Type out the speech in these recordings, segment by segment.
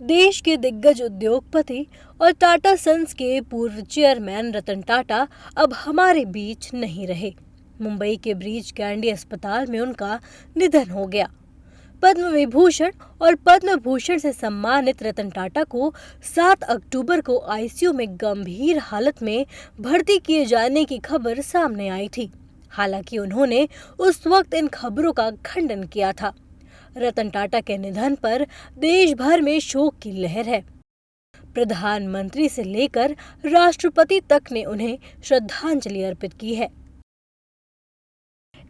देश के दिग्गज उद्योगपति और टाटा सन्स के पूर्व चेयरमैन रतन टाटा अब हमारे बीच नहीं रहे। मुंबई के ब्रीच कैंडी अस्पताल में उनका निधन हो गया। पद्म विभूषण और पद्म भूषण से सम्मानित रतन टाटा को 7 अक्टूबर को आईसीयू में गंभीर हालत में भर्ती किए जाने की खबर सामने आई थी। हालांकि उन्होंने उस वक्त इन खबरों का खंडन किया था। रतन टाटा के निधन पर देश भर में शोक की लहर है। प्रधानमंत्री से लेकर राष्ट्रपति तक ने उन्हें श्रद्धांजलि अर्पित की है।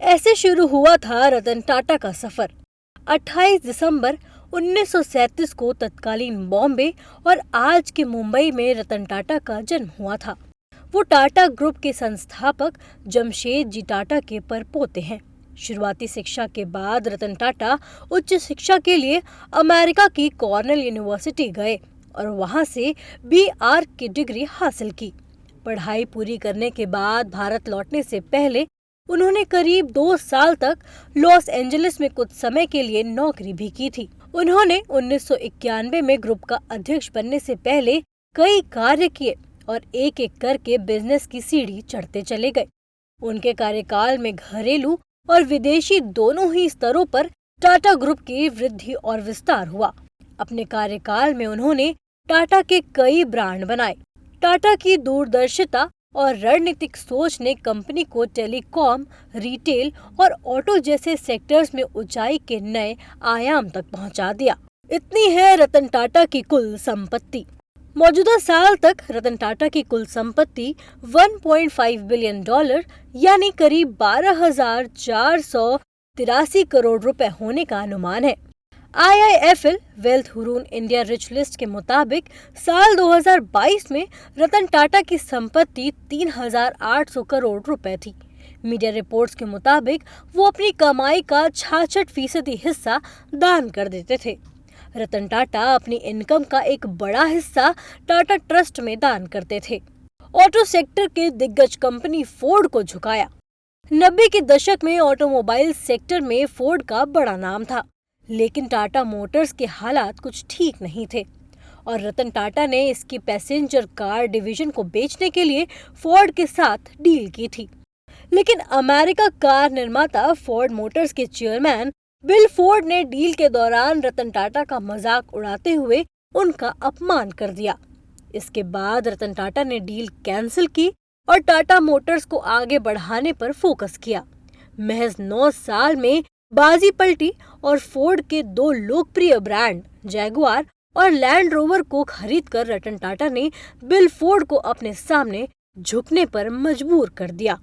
ऐसे शुरू हुआ था रतन टाटा का सफर। 28 दिसंबर 1937 को तत्कालीन बॉम्बे और आज के मुंबई में रतन टाटा का जन्म हुआ था। वो टाटा ग्रुप के संस्थापक जमशेद जी टाटा के परपोते हैं। शुरुआती शिक्षा के बाद रतन टाटा उच्च शिक्षा के लिए अमेरिका की कॉर्नेल यूनिवर्सिटी गए और वहां से BA की डिग्री हासिल की। पढ़ाई पूरी करने के बाद भारत लौटने से पहले उन्होंने करीब 2 साल तक लॉस एंजलिस में कुछ समय के लिए नौकरी भी की थी। उन्होंने 1991 में ग्रुप का अध्यक्ष बनने से पहले कई कार्य किए और एक एक करके बिजनेस की सीढ़ी चढ़ते चले गए। उनके कार्यकाल में घरेलू और विदेशी दोनों ही स्तरों पर टाटा ग्रुप की वृद्धि और विस्तार हुआ। अपने कार्यकाल में उन्होंने टाटा के कई ब्रांड बनाए। टाटा की दूरदर्शिता और रणनीतिक सोच ने कंपनी को टेलीकॉम, रिटेल और ऑटो जैसे सेक्टर्स में ऊंचाई के नए आयाम तक पहुंचा दिया। इतनी है रतन टाटा की कुल संपत्ति। मौजूदा साल तक रतन टाटा की कुल संपत्ति $1.5 बिलियन यानी करीब 12,483 करोड़ रुपए होने का अनुमान है। IIFL wealth Hurun India rich list के मुताबिक साल 2022 में रतन टाटा की संपत्ति 3,800 करोड़ रुपए थी। मीडिया रिपोर्ट्स के मुताबिक वो अपनी कमाई का 66% हिस्सा दान कर देते थे। रतन टाटा अपनी इनकम का एक बड़ा हिस्सा टाटा ट्रस्ट में दान करते थे। ऑटो सेक्टर के दिग्गज कंपनी फोर्ड को झुकाया। 90 के दशक में ऑटोमोबाइल सेक्टर में फोर्ड का बड़ा नाम था, लेकिन टाटा मोटर्स के हालात कुछ ठीक नहीं थे और रतन टाटा ने इसकी पैसेंजर कार डिवीजन को बेचने के लिए फोर्ड के साथ डील की थी। लेकिन अमेरिका कार निर्माता फोर्ड मोटर्स के चेयरमैन बिल फोर्ड ने डील के दौरान रतन टाटा का मजाक उड़ाते हुए उनका अपमान कर दिया। इसके बाद रतन टाटा ने डील कैंसिल की और टाटा मोटर्स को आगे बढ़ाने पर फोकस किया। महज 9 साल में बाजी पलटी और फोर्ड के 2 लोकप्रिय ब्रांड जैगुआर और लैंड रोवर को खरीदकर रतन टाटा ने बिल फोर्ड को अपने सामने झुकने पर मजबूर कर दिया।